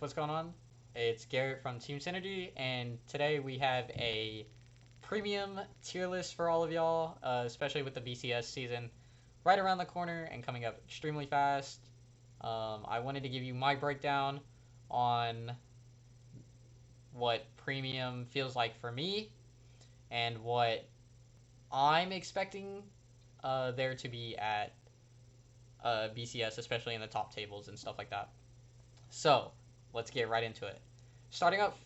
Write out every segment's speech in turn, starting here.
what's going on? It's Garrett from Team Synergy, and today we have a premium tier list for all of y'all, especially with the BCS season right around the corner and coming up extremely fast. I wanted to give you my breakdown on what premium feels like for me and what I'm expecting there to be at BCS, especially in the top tables and stuff like that. So, let's get right into it. Starting up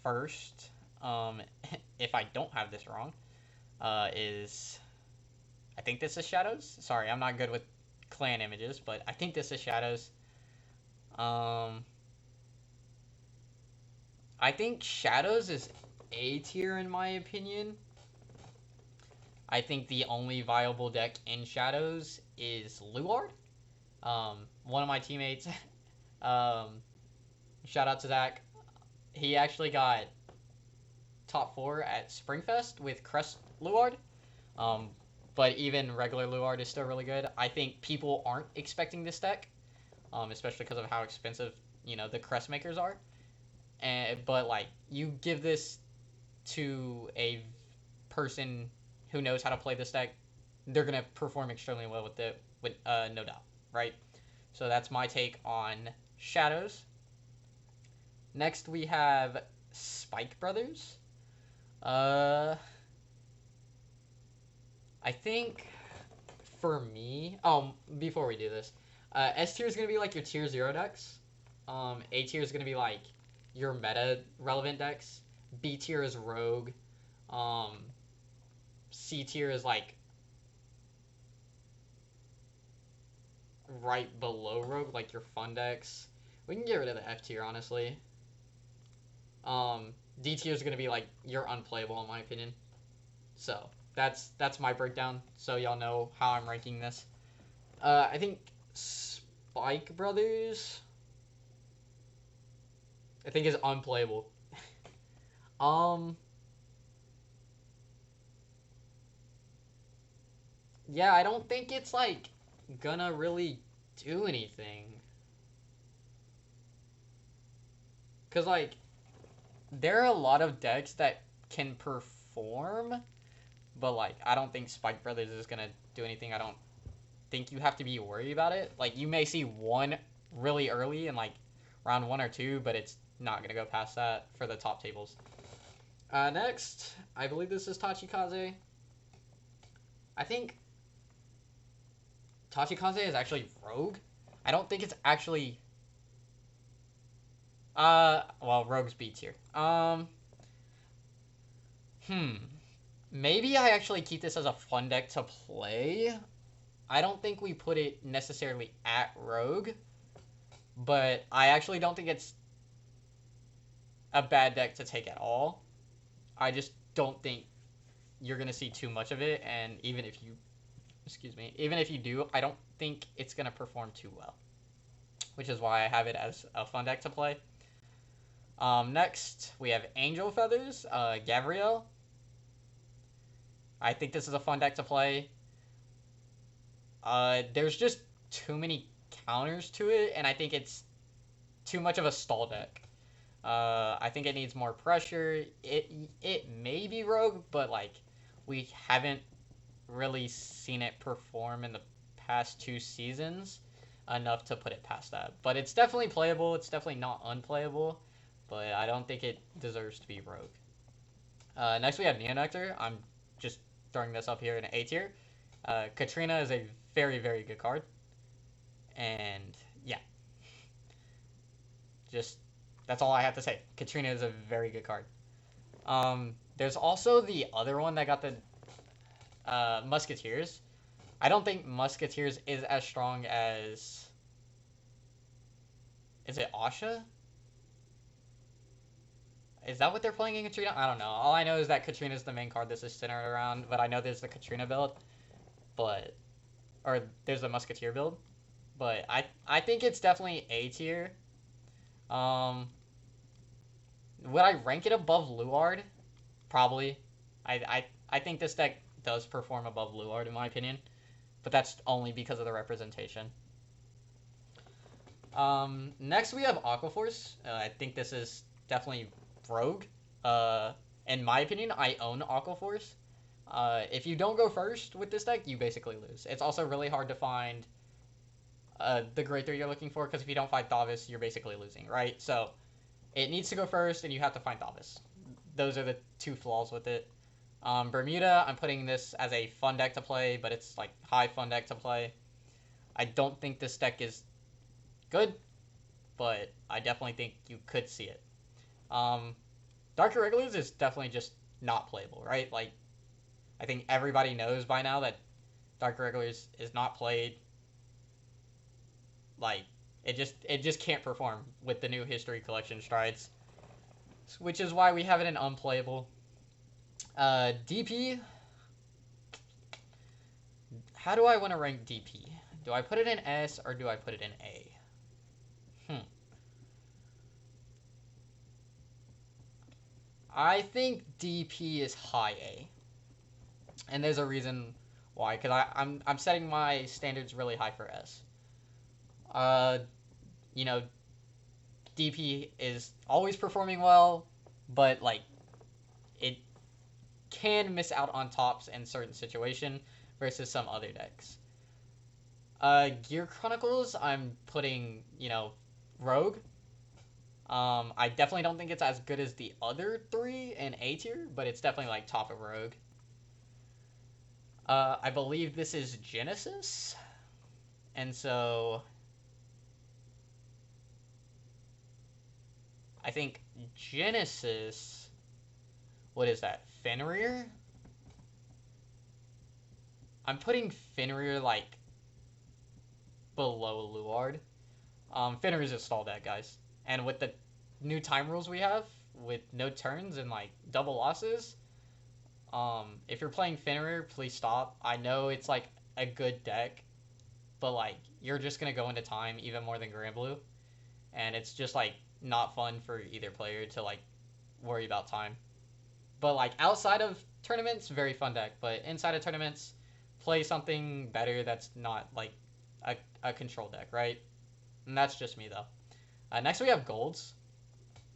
first, if I don't have this wrong, is I think this is Shadows. Sorry, I'm not good with clan images, but I think this is Shadows. I think Shadows is A tier in my opinion. I think the only viable deck in Shadows is Luard. One of my teammates, shout out to Zach, he actually got top 4 at Springfest with Crest Luard. But even regular Luard is still really good. I think people aren't expecting this deck, especially because of how expensive, the Crest makers are. But, like, you give this to a person who knows how to play this deck, they're going to perform extremely well with it, no doubt, right? So that's my take on Shadows. Next, we have Spike Brothers. I think for me, before we do this, S tier is going to be like your tier 0 decks. A tier is going to be like your meta relevant decks. B tier is Rogue. C tier is like right below Rogue, like your fun decks. We can get rid of the F tier, honestly. D tier is going to be like your unplayable, in my opinion. So that's my breakdown, so y'all know how I'm ranking this. I think Spike Brothers, I think, is unplayable. Yeah, I don't think it's like gonna really do anything. Cause like there are a lot of decks that can perform, but like I don't think Spike Brothers is gonna do anything. I don't think you have to be worried about it. Like you may see one really early in like round 1 or 2, but it's not gonna go past that for the top tables. Next, I believe this is Tachikaze. I think Tachikaze is actually Rogue. I don't think it's actually well, Rogue's B tier. Maybe I actually keep this as a fun deck to play. I don't think we put it necessarily at Rogue, but I actually don't think it's a bad deck to take at all. I just don't think you're going to see too much of it, and even if you do, I don't think it's going to perform too well, which is why I have it as a fun deck to play. Next, we have Angel Feathers, Gabrielle. I think this is a fun deck to play. There's just too many counters to it, and I think it's too much of a stall deck. I think it needs more pressure. It may be Rogue, but like we haven't really seen it perform in the past 2 seasons enough to put it past that. But it's definitely playable. It's definitely not unplayable, but I don't think it deserves to be Rogue. Next we have Neonectar. I'm just throwing this up here in A tier. Katrina is a very, very good card. And yeah. Just, that's all I have to say. Katrina is a very good card. There's also the other one that got the Musketeers. I don't think Musketeers is as strong as... Is it Asha? Is that what they're playing in Katrina? I don't know. All I know is that Katrina is the main card this is centered around, but I know there's the Katrina build. Or there's the Musketeer build. But I think it's definitely A tier. Would I rank it above Luard? Probably. I think this deck does perform above Luard in my opinion, but that's only because of the representation. Next we have Aquaforce. I think this is definitely Rogue. Uh, in my opinion, I own Aquaforce. If you don't go first with this deck, you basically lose. It's also really hard to find the grade 3 you're looking for, because if you don't find Thavis, you're basically losing, right? So it needs to go first, and you have to find Thavis. Those are the two flaws with it. Bermuda, I'm putting this as a fun deck to play, but it's like high fun deck to play. I don't think this deck is good, but I definitely think you could see it. Dark Irregulars is definitely just not playable, right? Like, I think everybody knows by now that Dark Irregulars is not played. Like, it just can't perform with the new History Collection strides, which is why we have it in unplayable. DP. How do I want to rank DP? Do I put it in S or do I put it in A? I think DP is high A, and there's a reason why. Because I'm setting my standards really high for S. You know, DP is always performing well, but like it can miss out on tops in certain situation versus some other decks. Gear Chronicles, I'm putting, Rogue. I definitely don't think it's as good as the other three in A tier, but it's definitely like top of Rogue. I believe this is Genesis, and so I think Genesis. What is that? Fenrir? I'm putting Fenrir like below Luard. Fenrir's a stall deck, guys. And with the new time rules we have, with no turns and like double losses, if you're playing Fenrir, please stop. I know it's like a good deck, but like you're just gonna go into time even more than Grand Blue, and it's just like not fun for either player to like worry about time. But like outside of tournaments, very fun deck. But inside of tournaments, play something better that's not like a control deck, right? And that's just me though. Next we have Golds.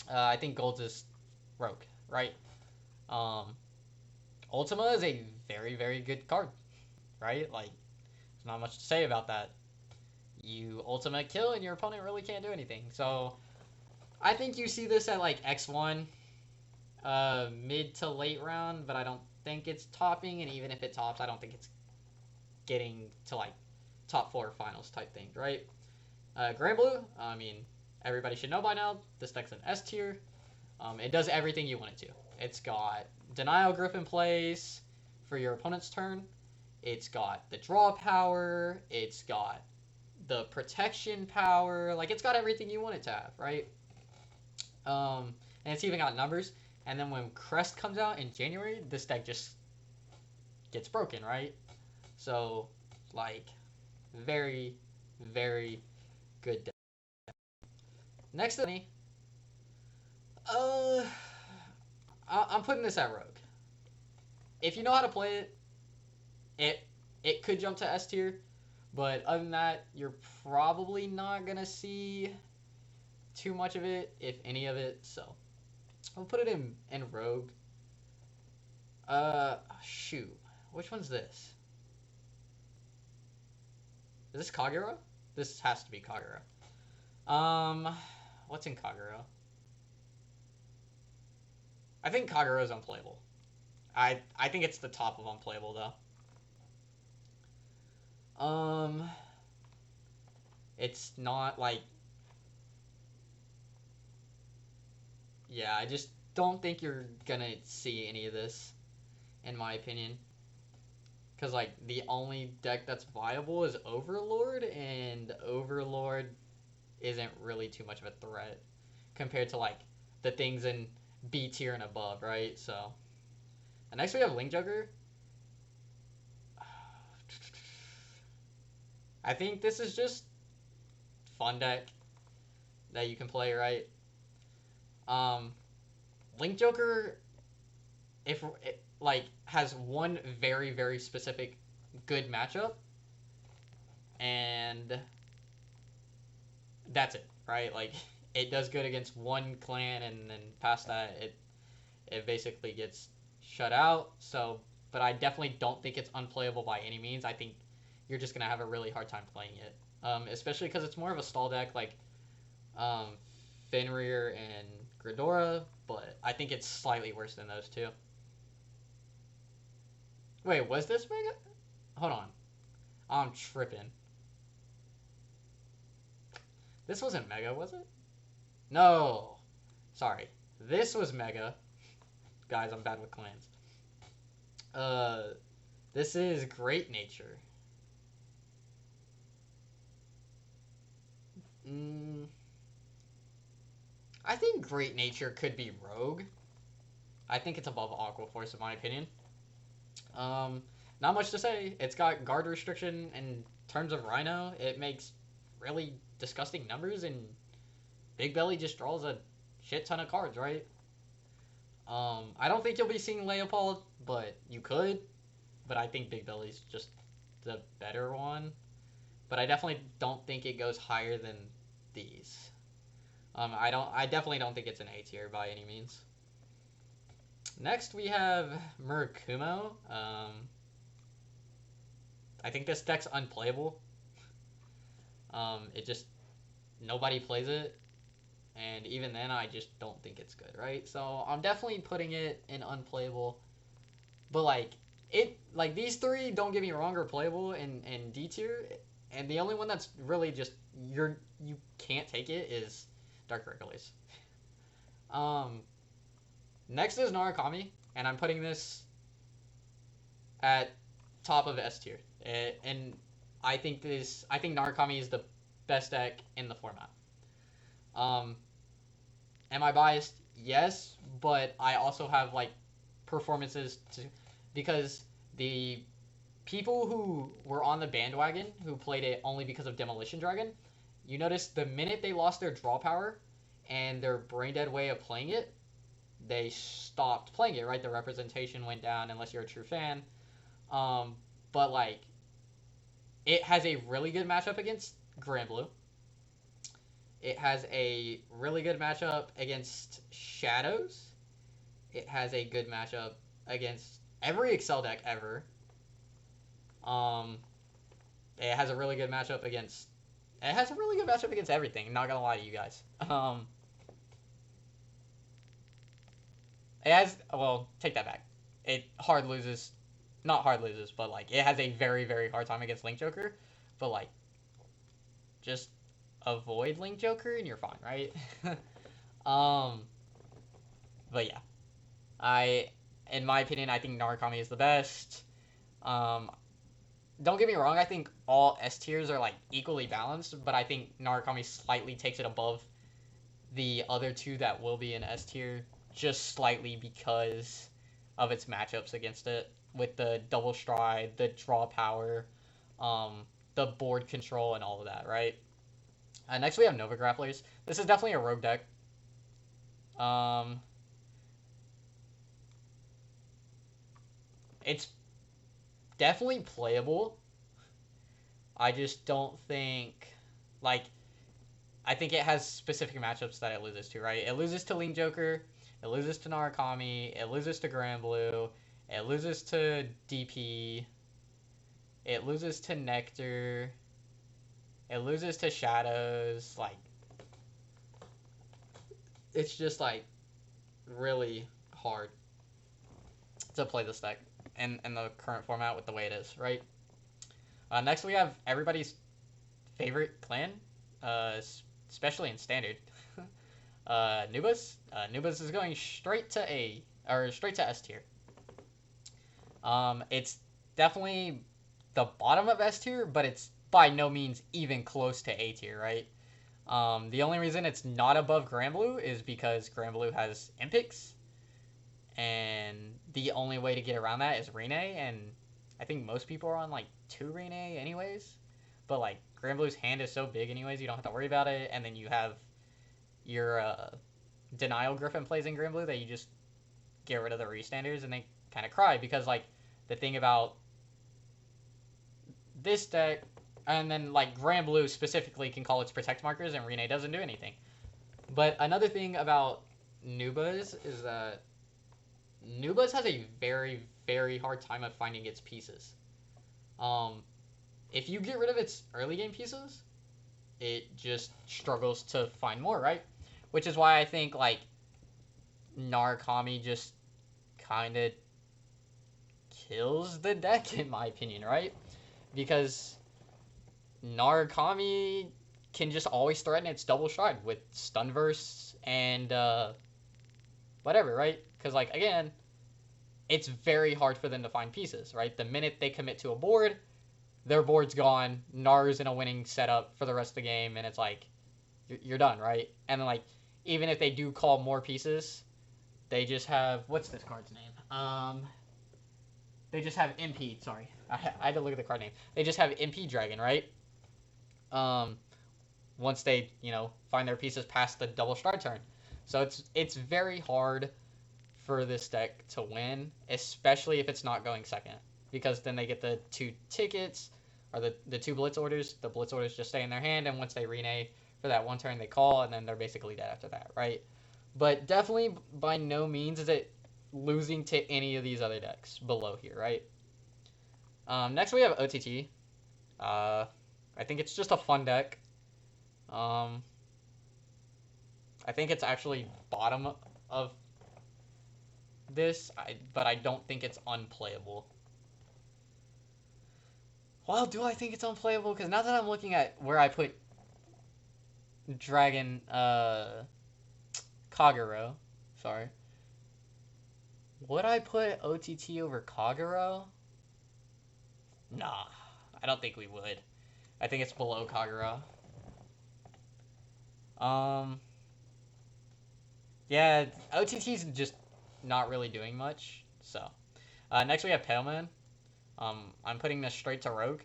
I think Golds is Rogue, right? Ultima is a very, very good card, right? Like, there's not much to say about that. You Ultima kill and your opponent really can't do anything. So, I think you see this at like X1, mid to late round, but I don't think it's topping, and even if it tops, I don't think it's getting to like top 4 finals type things, right? Grand Blue, I mean, everybody should know by now, this deck's an S tier. It does everything you want it to. It's got Denial Grip in place for your opponent's turn. It's got the draw power. It's got the protection power. Like, it's got everything you want it to have, right? And it's even got numbers. And then when Crest comes out in January, this deck just gets broken, right? So, like, very, very good deck. Next to me, I'm putting this at Rogue. If you know how to play it, it could jump to S tier, but other than that, you're probably not gonna see too much of it, if any of it. So I'll put it in Rogue. Shoot, which one's this? Is this Kagura? This has to be Kagura. What's in Kagura? I think Kagura is unplayable. I think it's the top of unplayable though. It's not like, yeah, I just don't think you're gonna see any of this, in my opinion. Because like the only deck that's viable is Overlord, and Overlord isn't really too much of a threat compared to like the things in B tier and above, right? So, and next we have Link Joker. I think this is just fun deck that you can play, right? Link Joker, if it, like, has one very, very specific good matchup, and that's it, right? Like, it does good against one clan, and then past that, it basically gets shut out. So, but I definitely don't think it's unplayable by any means. I think you're just gonna have a really hard time playing it, especially because it's more of a stall deck like um, Fenrir and Gridora. But I think it's slightly worse than those two. Wait, was this Mega? Hold on, I'm tripping. This wasn't Mega, was it? No, sorry, this was Mega. Guys, I'm bad with clans. Uh, this is Great Nature. Mm, I think Great Nature could be Rogue. I think it's above Aqua Force in my opinion. Um, Not much to say. It's got guard restriction in terms of Rhino. It makes really disgusting numbers, and Big Belly just draws a shit ton of cards, right? I don't think you'll be seeing Leopold, but you could. But I think Big Belly's just the better one. But I definitely don't think it goes higher than these. I don't. I definitely don't think it's an A tier by any means. Next we have Murakumo. I think this deck's unplayable. It just nobody plays it, and even then, I just don't think it's good, right? So I'm definitely putting it in unplayable. But like these three, don't get me wrong, are playable in D tier, and the only one that's really just you can't take it is Dark Hercules. Um, Next is Narukami, and I'm putting this at top of S tier. And I think Narukami is the best deck in the format. Um, am I biased? Yes, but I also have like performances to because the people who were on the bandwagon who played it only because of Demolition Dragon, you notice the minute they lost their draw power and their brain dead way of playing it, they stopped playing it, right? The representation went down unless you're a true fan. Um, but like, it has a really good matchup against Grand Blue. It has a really good matchup against Shadows. It has a good matchup against every Excel deck ever. Um, it has a really good matchup against. It has a really good matchup against everything. Not gonna lie to you guys. It has. Well, take that back. It hard loses. Not hard loses, but like it has a very very hard time against Link Joker. But like, just avoid Link Joker and you're fine, right? um, but yeah, in my opinion, I think Narukami is the best. Um, don't get me wrong, I think all S tiers are like equally balanced, but I think Narukami slightly takes it above the other two that will be in S tier just slightly because of its matchups against it with the double stride, the draw power, um, the board control, and all of that, right? Next we have Nova Grapplers. This is definitely a rogue deck. Um, it's definitely playable. I just don't think like I think it has specific matchups that it loses to, right? It loses to Link Joker, it loses to Narukami, it loses to Grand Blue, it loses to DP, it loses to Nectar, it loses to Shadows. Like, it's just like really hard to play this deck in the current format with the way it is, right? Next, we have everybody's favorite clan, uh, especially in standard. Nubus. Nubus is going straight to A or straight to S tier. It's definitely the bottom of S tier, but it's by no means even close to A tier, right? The only reason it's not above Grand Blue is because Grand Blue has Impix, and the only way to get around that is Rene, and I think most people are on like 2 Rene anyways. But like Grand Blue's hand is so big anyways, you don't have to worry about it, and then you have your Denial Griffin plays in Grand Blue that you just get rid of the restanders, and they kind of cry because like the thing about this deck and then like Grand Blue specifically can call its protect markers, and Rene doesn't do anything. But another thing about Nubuz is that Nubuz has a very, very hard time of finding its pieces. If you get rid of its early game pieces, it just struggles to find more, right? Which is why I think like Narukami just kind of kills the deck, in my opinion, right? Because Narukami can just always threaten its double stride with Stunverse and whatever, right? Because, like, again, it's very hard for them to find pieces, right? The minute they commit to a board, their board's gone. Naru's in a winning setup for the rest of the game, and it's like, you're done, right? And then, like, even if they do call more pieces, they just have, what's this card's name? They just have MP, sorry. I had to look at the card name. They just have MP Dragon, right? Once they, find their pieces past the double stride turn. So it's very hard for this deck to win, especially if it's not going second. Because then they get the 2 tickets, or the 2 blitz orders. The blitz orders just stay in their hand, and once they rename for that one turn, they call, and then they're basically dead after that, right? But definitely by no means is it losing to any of these other decks below here, right? Next we have OTT. I think it's just a fun deck. I think it's actually bottom of this, but I don't think it's unplayable. Well, do I think it's unplayable? Because now that I'm looking at where I put Dragon, Kagero, sorry. Would I put OTT over Kagero? Nah, I don't think we would. I think it's below Kagero. Yeah, OTT's just not really doing much. So, next we have Paleman. I'm putting this straight to Rogue,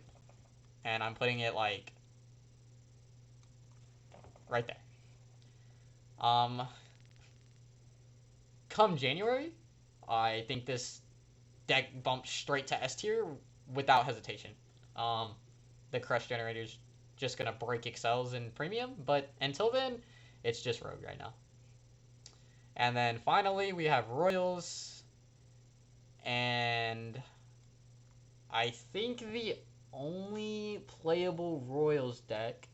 and I'm putting it like right there. Come January, I think this deck bumps straight to S tier without hesitation. The Crush Generator's just gonna break Excels in Premium, but until then, it's just Rogue right now. And then finally, we have Royals, and I think the only playable Royals deck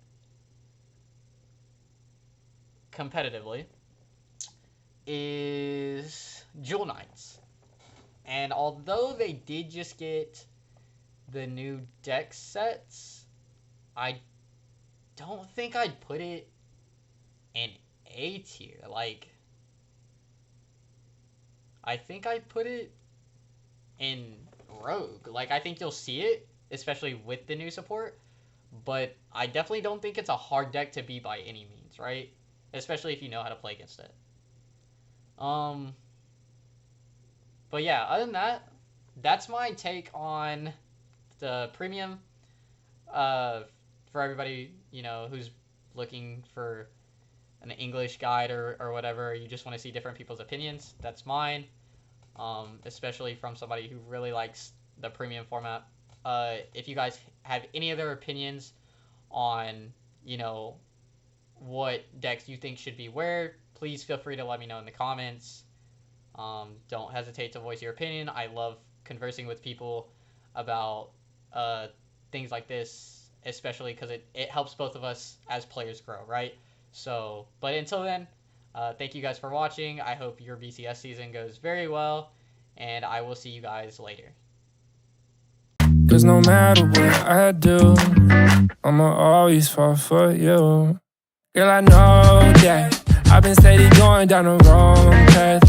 competitively is Jewel Knights. And although they did just get the new deck sets, I don't think I'd put it in A tier. Like, I think I'd put it in Rogue. Like, I think you'll see it, especially with the new support, but I definitely don't think it's a hard deck to beat by any means, right? Especially if you know how to play against it. But yeah, other than that, that's my take on the Premium. For everybody, who's looking for an English guide or whatever, you just want to see different people's opinions, that's mine. Especially from somebody who really likes the Premium format. If you guys have any other opinions on, what decks you think should be where, please feel free to let me know in the comments. Don't hesitate to voice your opinion. I love conversing with people about things like this, especially because it helps both of us as players grow, right? So, but until then, thank you guys for watching. I hope your BCS season goes very well, and I will see you guys later. 'Cause no matter what I do, I'ma always fall for you. Girl, I know that I've been steady going down the wrong path.